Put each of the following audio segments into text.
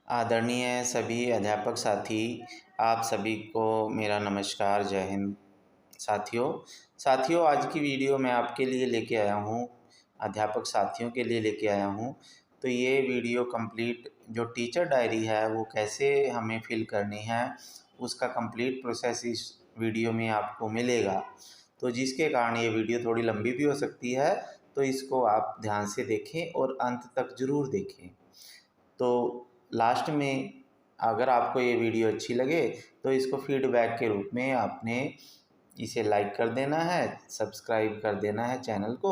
आदरणीय सभी अध्यापक साथी, आप सभी को मेरा नमस्कार। जय हिंद। साथियों, आज की वीडियो मैं आपके लिए लेके आया हूँ, अध्यापक साथियों के लिए लेके आया हूँ। तो ये वीडियो कंप्लीट जो टीचर डायरी है वो कैसे हमें फिल करनी है, उसका कंप्लीट प्रोसेस इस वीडियो में आपको मिलेगा। तो जिसके कारण ये वीडियो थोड़ी लंबी भी हो सकती है, तो इसको आप ध्यान से देखें और अंत तक ज़रूर देखें। तो लास्ट में अगर आपको ये वीडियो अच्छी लगे तो इसको फीडबैक के रूप में आपने इसे लाइक कर देना है, सब्सक्राइब कर देना है चैनल को,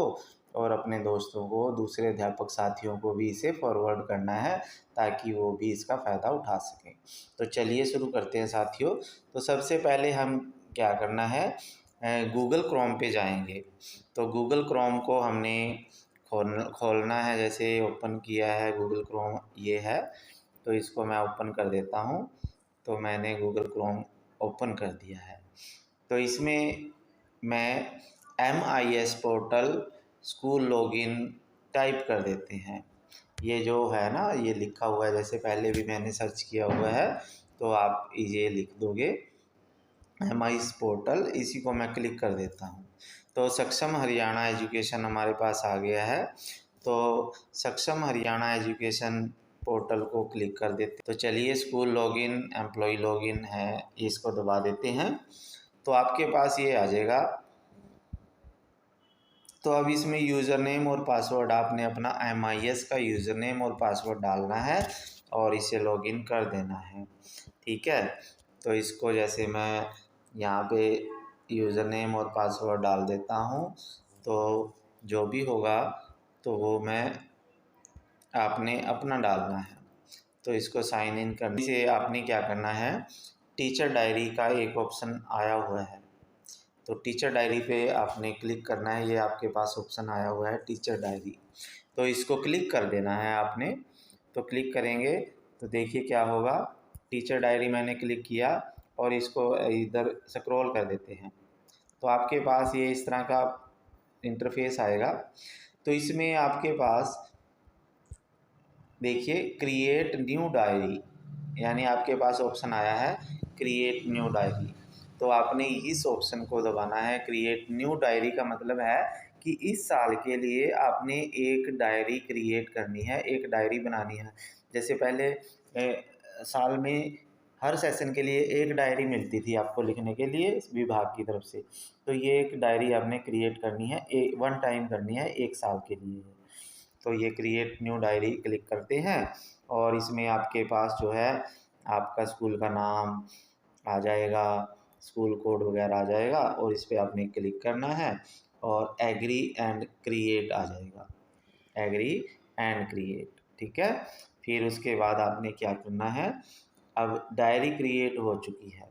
और अपने दोस्तों को, दूसरे अध्यापक साथियों को भी इसे फॉरवर्ड करना है ताकि वो भी इसका फ़ायदा उठा सकें। तो चलिए शुरू करते हैं साथियों। तो सबसे पहले हम क्या करना है, गूगल क्रोम पे जाएंगे। तो गूगल क्रोम को हमने खोलना है। जैसे ओपन किया है गूगल क्रोम, ये है, तो इसको मैं ओपन कर देता हूँ। तो मैंने गूगल क्रोम ओपन कर दिया है। तो इसमें मैं MIS portal school login type कर देते हैं। ये जो है ना, ये लिखा हुआ है, जैसे पहले भी मैंने सर्च किया हुआ है, तो आप ये लिख दोगे MIS पोर्टल, इसी को मैं क्लिक कर देता हूँ। तो सक्षम हरियाणा एजुकेशन हमारे पास आ गया है। तो सक्षम हरियाणा एजुकेशन पोर्टल को क्लिक कर देते। तो चलिए, स्कूल लॉगिन, एम्प्लॉय लॉगिन है, इसको दबा देते हैं। तो आपके पास ये आ जाएगा। तो अब इसमें यूज़र नेम और पासवर्ड आपने अपना MIS का यूज़र नेम और पासवर्ड डालना है और इसे लॉगिन कर देना है। ठीक है। तो इसको जैसे मैं यहाँ पे यूज़र नेम और पासवर्ड डाल देता हूँ, तो जो भी होगा तो वो मैं आपने अपना डालना है। तो इसको साइन इन करने से आपने क्या करना है, टीचर डायरी का एक ऑप्शन आया हुआ है। तो टीचर डायरी पे आपने क्लिक करना है। ये आपके पास ऑप्शन आया हुआ है टीचर डायरी, तो इसको क्लिक कर देना है आपने। तो क्लिक करेंगे तो देखिए क्या होगा। टीचर डायरी मैंने क्लिक किया और इसको इधर स्क्रॉल कर देते हैं, तो आपके पास ये इस तरह का इंटरफेस आएगा। तो इसमें आपके पास देखिए क्रिएट न्यू डायरी, यानी आपके पास ऑप्शन आया है क्रिएट न्यू डायरी। तो आपने इस ऑप्शन को दबाना है। क्रिएट न्यू डायरी का मतलब है कि इस साल के लिए आपने एक डायरी क्रिएट करनी है, एक डायरी बनानी है। जैसे पहले साल में हर सेशन के लिए एक डायरी मिलती थी आपको लिखने के लिए विभाग की तरफ से। तो ये एक डायरी आपने क्रिएट करनी है, वन टाइम करनी है, एक साल के लिए। तो ये क्रिएट न्यू डायरी क्लिक करते हैं और इसमें आपके पास जो है आपका स्कूल का नाम आ जाएगा, स्कूल कोड वगैरह आ जाएगा, और इस पर आपने क्लिक करना है और एग्री एंड क्रिएट आ जाएगा, एग्री एंड क्रिएट। ठीक है। फिर उसके बाद आपने क्या करना है, अब डायरी क्रिएट हो चुकी है,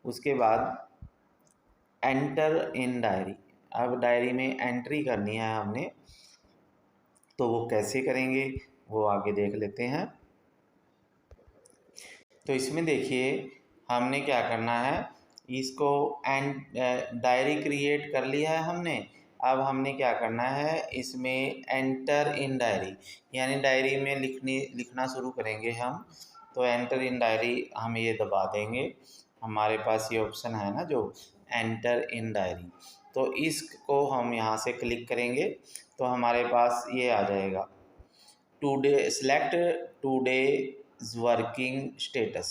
उसके बाद एंटर इन डायरी। अब डायरी में एंट्री करनी है हमने, तो वो कैसे करेंगे वो आगे देख लेते हैं। तो इसमें देखिए हमने क्या करना है, इसको डायरी क्रिएट कर लिया है हमने। अब हमने क्या करना है, इसमें एंटर इन डायरी, यानी डायरी में लिखना शुरू करेंगे हम। तो एंटर इन डायरी हम ये दबा देंगे। हमारे पास ये ऑप्शन है ना जो एंटर इन डायरी, तो इसको हम यहाँ से क्लिक करेंगे तो हमारे पास ये आ जाएगा today, select today working status,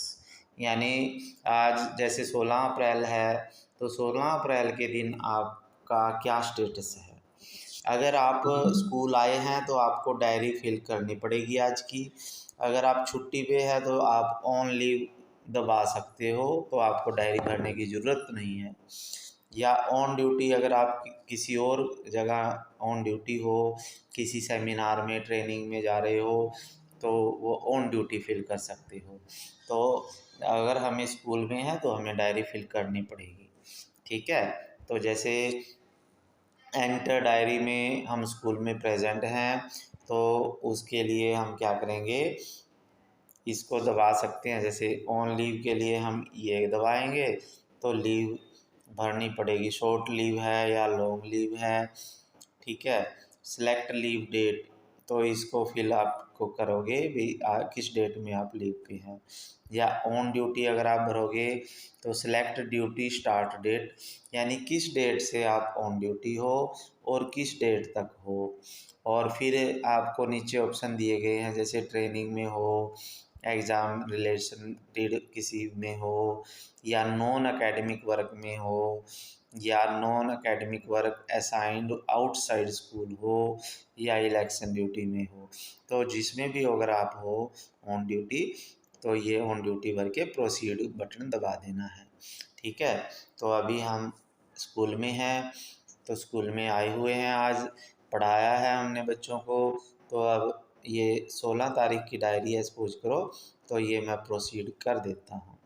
यानी आज जैसे 16 अप्रैल है तो 16 अप्रैल के दिन आपका क्या स्टेटस है। अगर आप स्कूल आए हैं तो आपको डायरी फिल करनी पड़ेगी आज की। अगर आप छुट्टी पे है तो आप ऑन लीव दबा सकते हो, तो आपको डायरी भरने की ज़रूरत नहीं है। या ऑन ड्यूटी, अगर आप किसी और जगह ऑन ड्यूटी हो, किसी सेमिनार में, ट्रेनिंग में जा रहे हो, तो वो ऑन ड्यूटी फिल कर सकते हो। तो अगर हम स्कूल में हैं तो हमें डायरी फिल करनी पड़ेगी। ठीक है। तो जैसे एंटर डायरी में हम स्कूल में प्रेजेंट हैं, तो उसके लिए हम क्या करेंगे, इसको दबा सकते हैं। जैसे ऑन लीव के लिए हम ये दबाएंगे तो लीव भरनी पड़ेगी, शॉर्ट लीव है या लॉन्ग लीव है। ठीक है। सेलेक्ट लीव डेट, तो इसको फिल आप को करोगे भी किस डेट में आप लीव पे हैं। या ऑन ड्यूटी अगर आप भरोगे तो सिलेक्ट ड्यूटी स्टार्ट डेट, यानी किस डेट से आप ऑन ड्यूटी हो और किस डेट तक हो। और फिर आपको नीचे ऑप्शन दिए गए हैं, जैसे ट्रेनिंग में हो, एग्ज़ाम रिलेटेड किसी में हो, या नॉन एकेडमिक वर्क में हो, या non academic work assigned outside school हो, या इलेक्शन ड्यूटी में हो। तो जिसमें भी अगर आप हो ऑन ड्यूटी, तो ये ऑन ड्यूटी भर के प्रोसीड बटन दबा देना है। ठीक है, तो अभी हम स्कूल में हैं, तो स्कूल में आए हुए हैं, आज पढ़ाया है हमने बच्चों को। तो अब ये 16 तारीख की डायरी है सपोज करो, तो ये मैं प्रोसीड कर देता हूँ।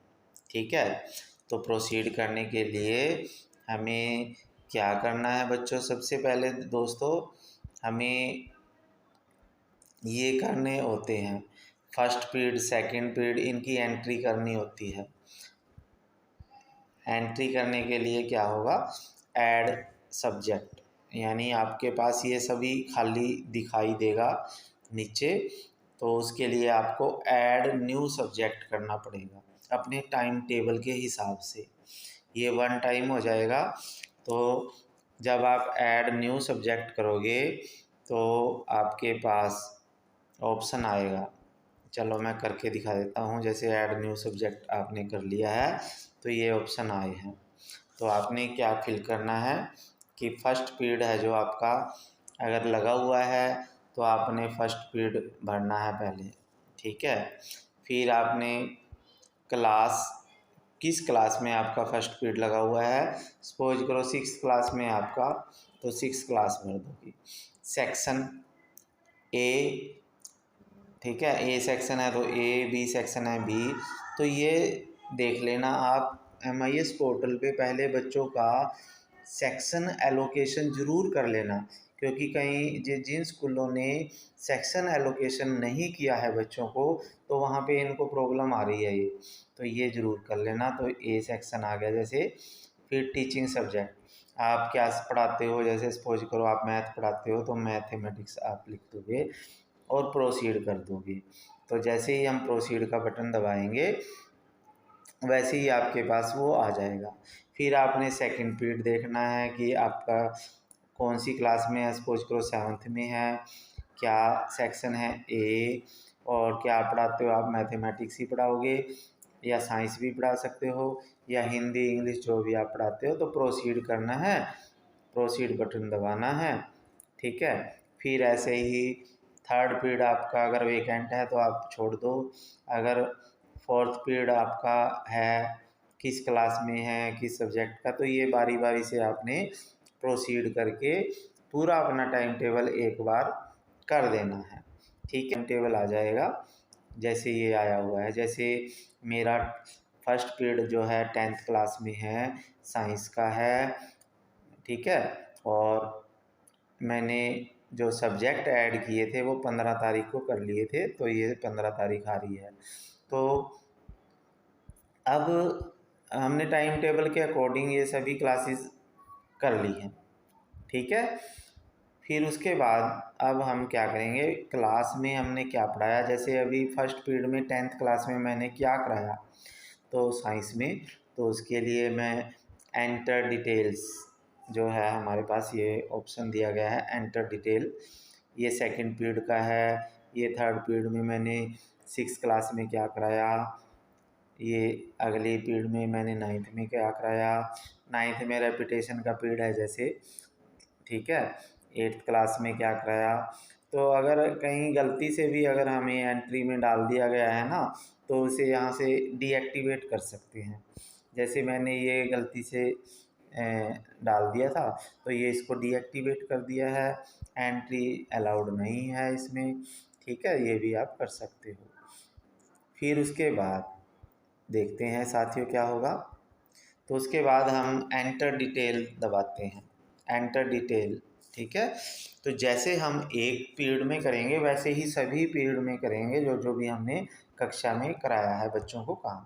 ठीक है, तो प्रोसीड करने के लिए हमें क्या करना है बच्चों, सबसे पहले दोस्तों हमें ये करने होते हैं, फर्स्ट पीरियड सेकंड पीरियड इनकी एंट्री करनी होती है। एंट्री करने के लिए क्या होगा, ऐड सब्जेक्ट, यानी आपके पास ये सभी खाली दिखाई देगा नीचे, तो उसके लिए आपको ऐड न्यू सब्जेक्ट करना पड़ेगा अपने टाइम टेबल के हिसाब से। ये वन टाइम हो जाएगा। तो जब आप ऐड न्यू सब्जेक्ट करोगे तो आपके पास ऑप्शन आएगा, चलो मैं करके दिखा देता हूँ। जैसे ऐड न्यू सब्जेक्ट आपने कर लिया है तो ये ऑप्शन आए हैं, तो आपने क्या फिल करना है कि फर्स्ट पीरियड है जो आपका अगर लगा हुआ है तो आपने फर्स्ट पीरियड भरना है पहले। ठीक है, फिर आपने क्लास, किस क्लास में आपका फर्स्ट पीरियड लगा हुआ है, सपोज करो 6th क्लास में आपका, तो 6th क्लास भर दोगे। सेक्शन ए, ठीक है, ए सेक्शन है तो ए, बी सेक्शन है बी। तो ये देख लेना आप MIS पोर्टल पे पहले बच्चों का सेक्शन एलोकेशन ज़रूर कर लेना, क्योंकि कहीं जिन स्कूलों ने सेक्शन एलोकेशन नहीं किया है बच्चों को, तो वहाँ पे इनको प्रॉब्लम आ रही है ये, तो ये ज़रूर कर लेना। तो ए सेक्शन आ गया जैसे। फिर टीचिंग सब्जेक्ट, आप क्या पढ़ाते हो, जैसे सपोज करो आप मैथ पढ़ाते हो तो मैथमेटिक्स आप लिख दोगे और प्रोसीड कर दोगे। तो जैसे ही हम प्रोसीड का बटन दबाएंगे वैसे ही आपके पास वो आ जाएगा। फिर आपने सेकंड पीरियड देखना है कि आपका कौन सी क्लास में है, सपोज करो 7th में है, क्या सेक्शन है ए, और क्या पढ़ाते हो आप, मैथमेटिक्स ही पढ़ाओगे या साइंस भी पढ़ा सकते हो, या हिंदी इंग्लिश जो भी आप पढ़ाते हो। तो प्रोसीड करना है, प्रोसीड बटन दबाना है। ठीक है, फिर ऐसे ही थर्ड पीरियड आपका अगर वेकेंट है तो आप छोड़ दो। अगर फोर्थ पीरियड आपका है, किस क्लास में है, किस सब्जेक्ट का, तो ये बारी बारी से आपने प्रोसीड करके पूरा अपना टाइम टेबल एक बार कर देना है। ठीक है, टाइम टेबल आ जाएगा जैसे ये आया हुआ है। जैसे मेरा फर्स्ट पीरियड जो है 10th क्लास में है, साइंस का है। ठीक है, और मैंने जो सब्जेक्ट ऐड किए थे वो 15 तारीख को कर लिए थे, तो ये 15 तारीख आ रही है। तो अब हमने टाइम टेबल के अकॉर्डिंग ये सभी क्लासेस कर ली हैं। ठीक है, फिर उसके बाद अब हम क्या करेंगे, क्लास में हमने क्या पढ़ाया। जैसे अभी फर्स्ट पीरियड में 10th क्लास में मैंने क्या कराया, तो साइंस में, तो उसके लिए मैं एंटर डिटेल्स जो है हमारे पास, ये ऑप्शन दिया गया है एंटर डिटेल, ये सेकंड पीरियड का है। ये थर्ड पीरियड में मैंने 6th क्लास में क्या कराया, ये अगले पीरियड में मैंने 9th में क्या कराया, 9th में रेपिटेशन का पीरियड है जैसे। ठीक है, 8th क्लास में क्या कराया। तो अगर कहीं गलती से भी अगर हमें एंट्री में डाल दिया गया है ना, तो उसे यहाँ से डीएक्टिवेट कर सकते हैं। जैसे मैंने ये गलती से डाल दिया था, तो ये इसको डीएक्टिवेट कर दिया है, एंट्री अलाउड नहीं है इसमें। ठीक है, ये भी आप कर सकते हो। फिर उसके बाद देखते हैं साथियों क्या होगा। तो उसके बाद हम एंटर डिटेल दबाते हैं, एंटर डिटेल। ठीक है, तो जैसे हम एक पीरियड में करेंगे वैसे ही सभी पीरियड में करेंगे जो जो भी हमने कक्षा में कराया है बच्चों को काम।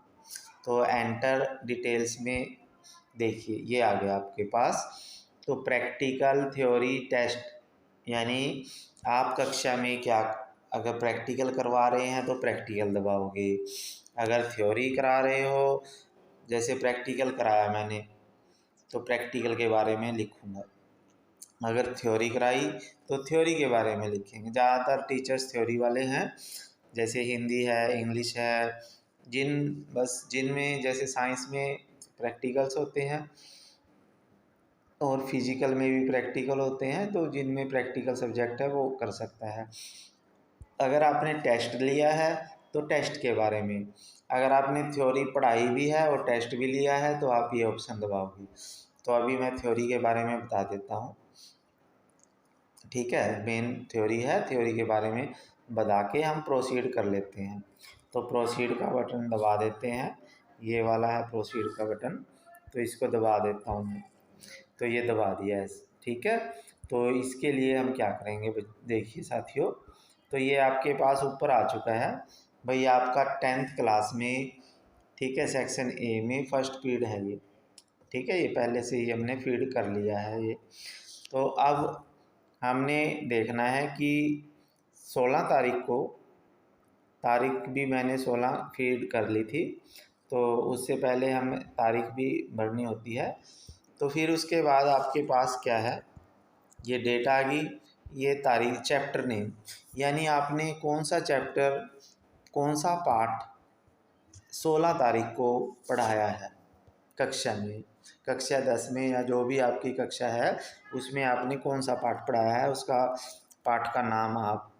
तो एंटर डिटेल्स में देखिए ये आ गया आपके पास। तो प्रैक्टिकल थ्योरी टेस्ट, यानी आप कक्षा में क्या अगर प्रैक्टिकल करवा रहे हैं तो प्रैक्टिकल दबाओगे। अगर थ्योरी करा रहे हो, जैसे प्रैक्टिकल कराया मैंने तो प्रैक्टिकल के बारे में लिखूँगा। अगर थ्योरी कराई तो थ्योरी के बारे में लिखेंगे। ज़्यादातर टीचर्स थ्योरी वाले हैं, जैसे हिंदी है, इंग्लिश है, जिनमें जैसे साइंस में प्रैक्टिकल्स होते हैं और फिजिकल में भी प्रैक्टिकल होते हैं, तो जिनमें प्रैक्टिकल सब्जेक्ट है वो कर सकता है। अगर आपने टेस्ट लिया है तो टेस्ट के बारे में, अगर आपने थ्योरी पढ़ाई भी है और टेस्ट भी लिया है तो आप ये ऑप्शन दबाओगे। तो अभी मैं थ्योरी के बारे में बता देता हूँ, ठीक है। मेन थ्योरी है, थ्योरी के बारे में बता के हम प्रोसीड कर लेते हैं। तो प्रोसीड का बटन दबा देते हैं, ये वाला है प्रोसीड का बटन, तो इसको दबा देता हूँ मैं। तो ये दबा दिया है, ठीक है। तो इसके लिए हम क्या करेंगे, देखिए साथियों, तो ये आपके पास ऊपर आ चुका है भाई, आपका 10th क्लास में, ठीक है, सेक्शन ए में फर्स्ट पीरियड है ये, ठीक है। ये पहले से ही हमने फीड कर लिया है ये। तो अब हमने देखना है कि 16 तारीख को, तारीख भी मैंने 16 फीड कर ली थी, तो उससे पहले हम तारीख भी भरनी होती है। तो फिर उसके बाद आपके पास क्या है, ये डेट आ गई, ये तारीख, चैप्टर नेम, यानी आपने कौन सा चैप्टर, कौन सा पाठ 16 तारीख को पढ़ाया है कक्षा में, कक्षा 10 में या जो भी आपकी कक्षा है उसमें आपने कौन सा पाठ पढ़ाया है, उसका पाठ का नाम आप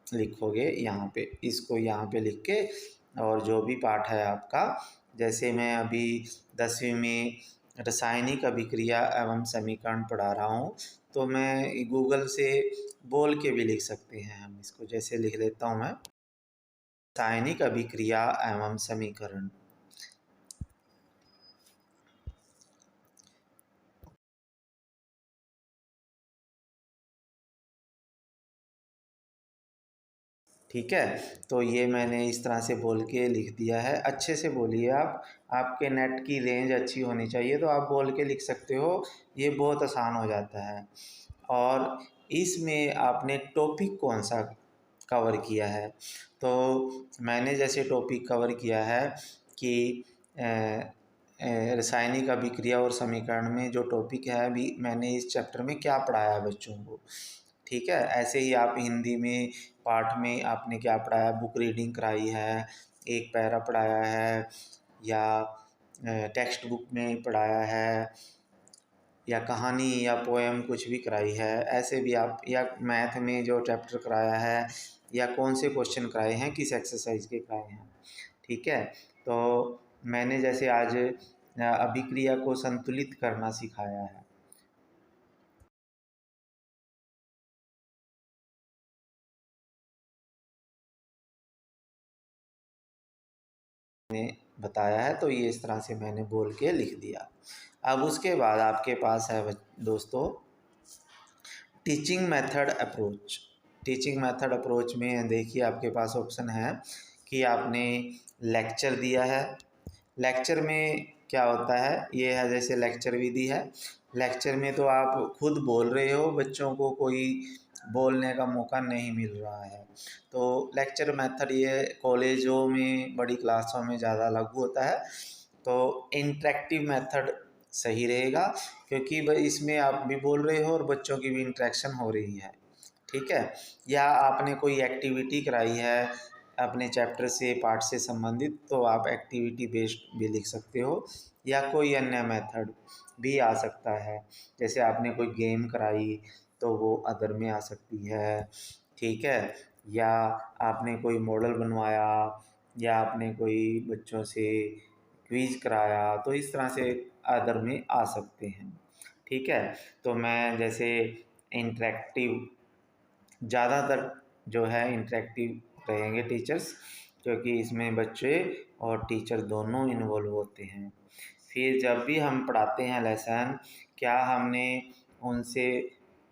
लिखोगे यहाँ पे, इसको यहाँ पे लिख के, और जो भी पाठ है आपका, जैसे मैं अभी 10वीं में रासायनिक अभिक्रिया एवं समीकरण पढ़ा रहा हूँ, तो मैं गूगल से बोल के भी लिख सकते हैं हम इसको, जैसे लिख लेता हूँ मैं, रासायनिक अभिक्रिया एवं समीकरण। ठीक है, तो ये मैंने इस तरह से बोल के लिख दिया है। अच्छे से बोलिए आप, आपके नेट की रेंज अच्छी होनी चाहिए, तो आप बोल के लिख सकते हो, ये बहुत आसान हो जाता है। और इसमें आपने टॉपिक कौन सा कवर किया है, तो मैंने जैसे टॉपिक कवर किया है कि रासायनिक अभिक्रिया और समीकरण में जो टॉपिक है, अभी मैंने इस चैप्टर में क्या पढ़ाया है बच्चों को, ठीक है। ऐसे ही आप हिंदी में पाठ में आपने क्या पढ़ाया, बुक रीडिंग कराई है, एक पैरा पढ़ाया है, या टेक्स्ट बुक में पढ़ाया है, या कहानी या पोएम कुछ भी कराई है, ऐसे भी आप, या मैथ में जो चैप्टर कराया है, या कौन से क्वेश्चन कराए हैं, किस एक्सरसाइज के कराए हैं, ठीक है। तो मैंने जैसे आज अभिक्रिया को संतुलित करना सिखाया है, ने बताया है, तो ये इस तरह से मैंने बोल के लिख दिया। अब उसके बाद आपके पास है दोस्तों teaching method approach. Teaching method approach में देखिए आपके पास ऑप्शन है कि आपने लेक्चर दिया है, लेक्चर में क्या होता है, ये है जैसे लेक्चर विधि है। लेक्चर में तो आप खुद बोल रहे हो, बच्चों को कोई बोलने का मौका नहीं मिल रहा है, तो लेक्चर मेथड ये कॉलेजों में, बड़ी क्लासों में ज़्यादा लागू होता है। तो इंटरेक्टिव मेथड सही रहेगा, क्योंकि इसमें आप भी बोल रहे हो और बच्चों की भी इंटरेक्शन हो रही है, ठीक है। या आपने कोई एक्टिविटी कराई है अपने चैप्टर से, पाठ से संबंधित, तो आप एक्टिविटी बेस्ड भी लिख सकते हो, या कोई अन्य मेथड भी आ सकता है, जैसे आपने कोई गेम कराई तो वो अदर में आ सकती है, ठीक है। या आपने कोई मॉडल बनवाया, या आपने कोई बच्चों से क्विज कराया, तो इस तरह से अदर में आ सकते हैं, ठीक है। तो मैं जैसे इंटरेक्टिव, ज़्यादातर जो है इंटरेक्टिव रहेंगे टीचर्स, क्योंकि इसमें बच्चे और टीचर दोनों इन्वॉल्व होते हैं। फिर जब भी हम पढ़ाते हैं लेसन, क्या हमने उनसे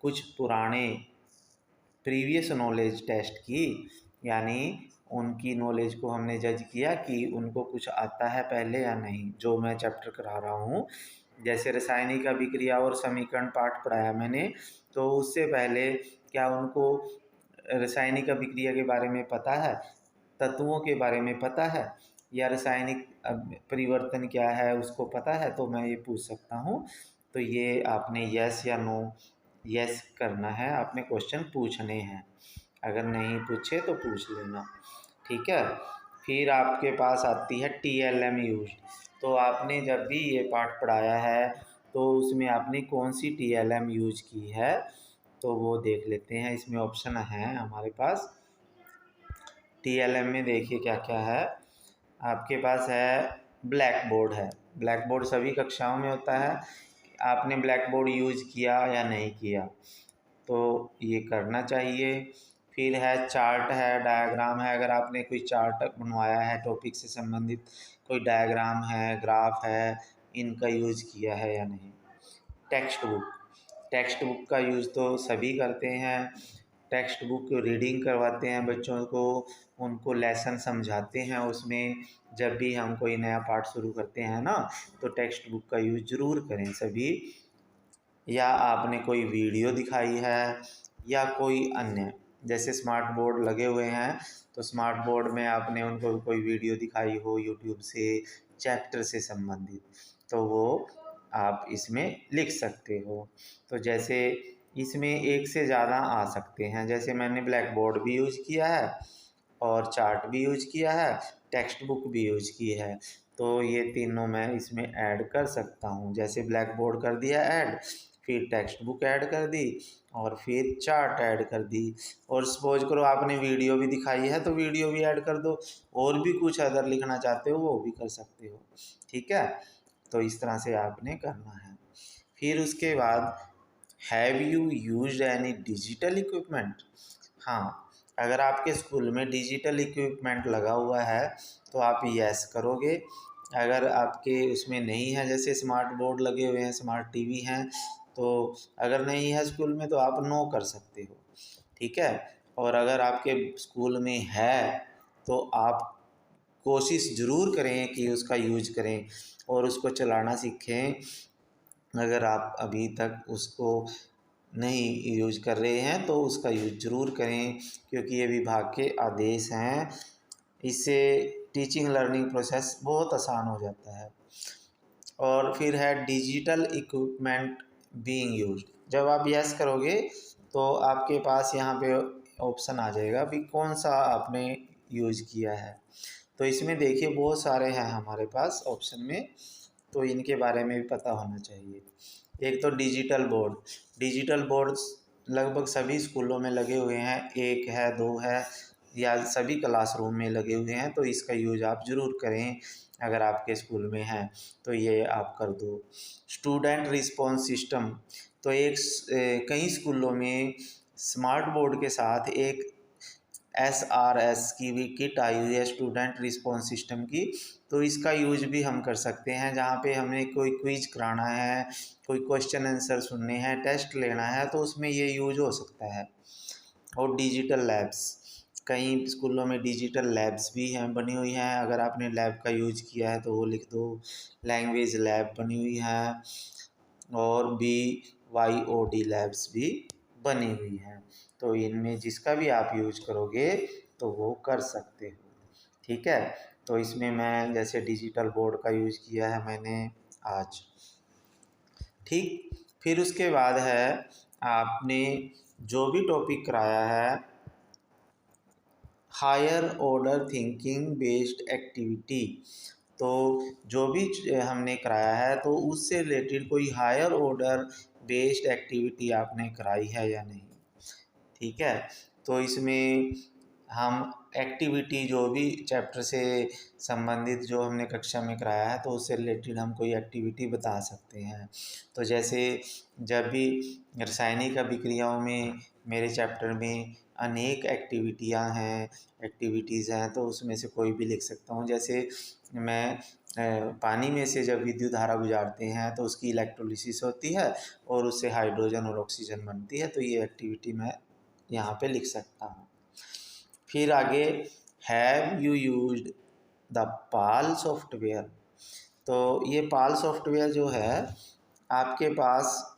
कुछ पुराने प्रीवियस नॉलेज टेस्ट की, यानी उनकी नॉलेज को हमने जज किया कि उनको कुछ आता है पहले या नहीं, जो मैं चैप्टर करा रहा हूँ। जैसे रासायनिक अभिक्रिया और समीकरण पाठ पढ़ाया मैंने, तो उससे पहले क्या उनको रासायनिक अभिक्रिया के बारे में पता है, तत्वों के बारे में पता है, या रासायनिक परिवर्तन क्या है उसको पता है, तो मैं ये पूछ सकता हूँ। तो ये आपने यस या नो, यस करना है, आपने क्वेश्चन पूछने हैं। अगर नहीं पूछे तो पूछ लेना, ठीक है। फिर आपके पास आती है TLM यूज। तो आपने जब भी ये पाठ पढ़ाया है तो उसमें आपने कौन सी TLM यूज की है, तो वो देख लेते हैं। इसमें ऑप्शन है हमारे पास। TLM में देखिए क्या क्या है। आपके पास है ब्लैक बोर्ड है। ब्लैक बोर्ड सभी कक्षाओं में होता है। आपने ब्लैक बोर्ड यूज किया या नहीं किया, तो ये करना चाहिए। फिर है चार्ट है, डायग्राम है। अगर आपने कोई चार्ट बनवाया है टॉपिक से संबंधित, कोई डायग्राम है, ग्राफ है, इनका यूज किया है या नहीं। टेक्स्ट बुक, टेक्स्ट बुक का यूज़ तो सभी करते हैं। टेक्स्ट बुक रीडिंग करवाते हैं बच्चों को, उनको लेसन समझाते हैं उसमें। जब भी हम कोई नया पाठ शुरू करते हैं ना, तो टेक्स्ट बुक का यूज़ ज़रूर करें सभी। या आपने कोई वीडियो दिखाई है या कोई अन्य, जैसे स्मार्ट बोर्ड लगे हुए हैं, तो स्मार्ट बोर्ड में आपने उनको कोई वीडियो दिखाई हो यूट्यूब से, चैप्टर से संबंधित, तो वो आप इसमें लिख सकते हो। तो जैसे इसमें एक से ज़्यादा आ सकते हैं, जैसे मैंने ब्लैक बोर्ड भी यूज़ किया है और चार्ट भी यूज किया है, टेक्स्ट बुक भी यूज की है। तो ये तीनों मैं इसमें ऐड कर सकता हूँ। जैसे ब्लैक बोर्ड कर दिया ऐड, फिर टेक्स्ट बुक ऐड कर दी, और फिर चार्ट ऐड कर दी। और सपोज करो आपने वीडियो भी दिखाई है तो वीडियो भी ऐड कर दो। और भी कुछ अगर लिखना चाहते हो वो भी कर सकते हो, ठीक है। तो इस तरह से आपने करना है। फिर उसके बाद, have you used any digital equipment. हाँ, अगर आपके स्कूल में डिजिटल इक्विपमेंट लगा हुआ है तो आप यस करोगे। अगर आपके उसमें नहीं है, जैसे स्मार्ट बोर्ड लगे हुए हैं, स्मार्ट टीवी हैं, तो अगर नहीं है स्कूल में तो आप नो कर सकते हो, ठीक है। और अगर आपके स्कूल में है तो आप कोशिश ज़रूर करें कि उसका यूज करें और उसको चलाना सीखें। अगर आप अभी तक उसको नहीं यूज कर रहे हैं तो उसका यूज ज़रूर करें, क्योंकि ये विभाग के आदेश हैं। इससे टीचिंग लर्निंग प्रोसेस बहुत आसान हो जाता है। और फिर है डिजिटल इक्विपमेंट बीइंग यूज्ड। जब आप यस करोगे तो आपके पास यहाँ पे ऑप्शन आ जाएगा भी कौन सा आपने यूज किया है। तो इसमें देखिए बहुत सारे हैं हमारे पास ऑप्शन में, तो इनके बारे में भी पता होना चाहिए। एक तो डिजिटल बोर्ड, डिजिटल बोर्ड्स लगभग सभी स्कूलों में लगे हुए हैं, एक है, दो है, या सभी क्लासरूम में लगे हुए हैं, तो इसका यूज आप ज़रूर करें। अगर आपके स्कूल में है तो ये आप कर दो। स्टूडेंट रिस्पॉन्स सिस्टम, तो कई स्कूलों में स्मार्ट बोर्ड के साथ एक SRS की भी किट आई हुई है, स्टूडेंट रिस्पॉन्स सिस्टम की। तो इसका यूज भी हम कर सकते हैं, जहाँ पे हमें कोई क्विज कराना है, कोई क्वेश्चन आंसर सुनने हैं, टेस्ट लेना है, तो उसमें ये यूज हो सकता है। और डिजिटल लैब्स, कई स्कूलों में डिजिटल लैब्स भी हैं, बनी हुई हैं। अगर आपने लैब का यूज किया है तो वो लिख दो। लैंग्वेज लैब बनी हुई है, और BYOD लैब्स भी बनी हुई हैं। तो इनमें जिसका भी आप यूज करोगे तो वो कर सकते हो, ठीक है। तो इसमें मैं जैसे डिजिटल बोर्ड का यूज किया है मैंने आज, ठीक। फिर उसके बाद है आपने जो भी टॉपिक कराया है, higher order thinking based activity. तो जो भी हमने कराया है तो उससे रिलेटेड कोई हायर ऑर्डर बेस्ड एक्टिविटी आपने कराई है या नहीं, ठीक है। तो इसमें हम एक्टिविटी जो भी चैप्टर से संबंधित जो हमने कक्षा में कराया है तो उससे रिलेटेड हम कोई एक्टिविटी बता सकते हैं। तो जैसे जब भी रासायनिक अभिक्रियाओं में मेरे चैप्टर में अनेक एक्टिविटीज़ हैं, तो उसमें से कोई भी लिख सकता हूँ। जैसे मैं पानी में से जब विद्युत धारा गुजारते हैं तो उसकी इलेक्ट्रोलिसिस होती है और उससे हाइड्रोजन और ऑक्सीजन बनती है, तो ये एक्टिविटी मैं यहाँ पे लिख सकता हूँ। फिर आगे, have you used the Pal software. तो ये पाल सॉफ्टवेयर जो है, आपके पास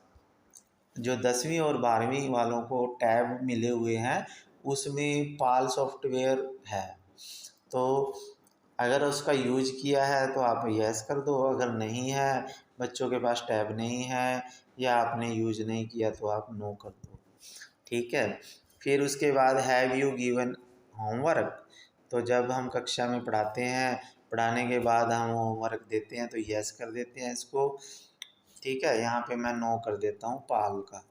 जो 10वीं और 12वीं वालों को टैब मिले हुए हैं उसमें पाल सॉफ्टवेयर है। तो अगर उसका यूज किया है तो आप यस कर दो, अगर नहीं है, बच्चों के पास टैब नहीं है या आपने यूज नहीं किया तो आप नो कर दो। ठीक है। फिर उसके बाद हैव यू गिवन होमवर्क, तो जब हम कक्षा में पढ़ाते हैं, पढ़ाने के बाद हम होमवर्क देते हैं तो यस कर देते हैं इसको। ठीक है, यहाँ पे मैं नो कर देता हूँ पाल का।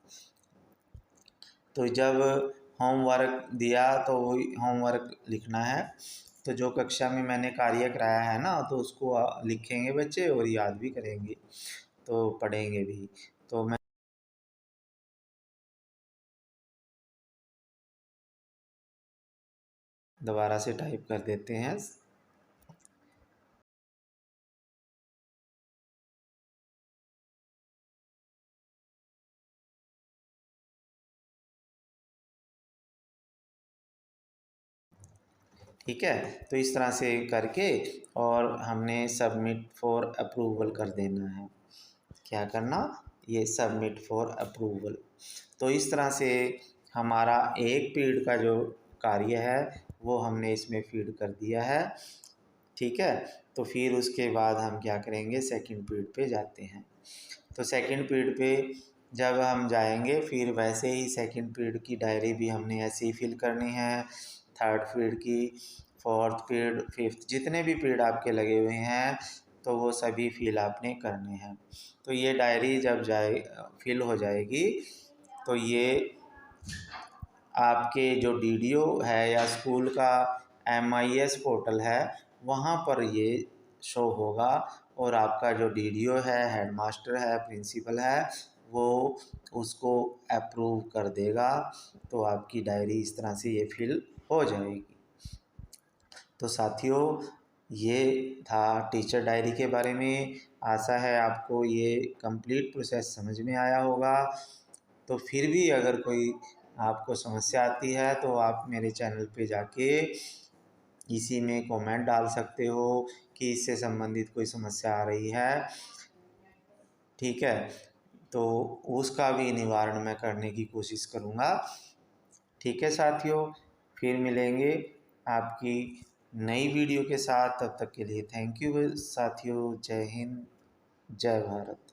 तो जब होमवर्क दिया तो होमवर्क लिखना है, तो जो कक्षा में मैंने कार्य कराया है ना तो उसको लिखेंगे बच्चे और याद भी करेंगे, तो पढ़ेंगे भी। तो मैं दोबारा से टाइप कर देते हैं। ठीक है, तो इस तरह से करके और हमने सबमिट फॉर अप्रूवल कर देना है। क्या करना, ये सबमिट फॉर अप्रूवल। तो इस तरह से हमारा एक पीरियड का जो कार्य है वो हमने इसमें फीड कर दिया है। ठीक है, तो फिर उसके बाद हम क्या करेंगे, सेकंड पीरियड पे जाते हैं। तो सेकंड पीरियड पे जब हम जाएंगे फिर वैसे ही सेकंड पीरियड की डायरी भी हमने ऐसे ही फिल करनी है, थर्ड पीरियड की, फोर्थ पीरियड, फिफ्थ, जितने भी पीरियड आपके लगे हुए हैं तो वो सभी फिल आपने करने हैं। तो ये डायरी जब फिल हो जाएगी तो ये आपके जो डीडीओ है या स्कूल का MIS पोर्टल है वहाँ पर ये शो होगा, और आपका जो डीडीओ है, हेडमास्टर है, प्रिंसिपल है, वो उसको अप्रूव कर देगा। तो आपकी डायरी इस तरह से ये फिल हो जाएगी। तो साथियों, ये था टीचर डायरी के बारे में। आशा है आपको ये कंप्लीट प्रोसेस समझ में आया होगा। तो फिर भी अगर कोई आपको समस्या आती है तो आप मेरे चैनल पे जाके इसी में कमेंट डाल सकते हो कि इससे संबंधित कोई समस्या आ रही है। ठीक है, तो उसका भी निवारण मैं करने की कोशिश करूँगा। ठीक है साथियों, फिर मिलेंगे आपकी नई वीडियो के साथ। तब तक के लिए थैंक यू साथियों। जय हिंद, जय भारत।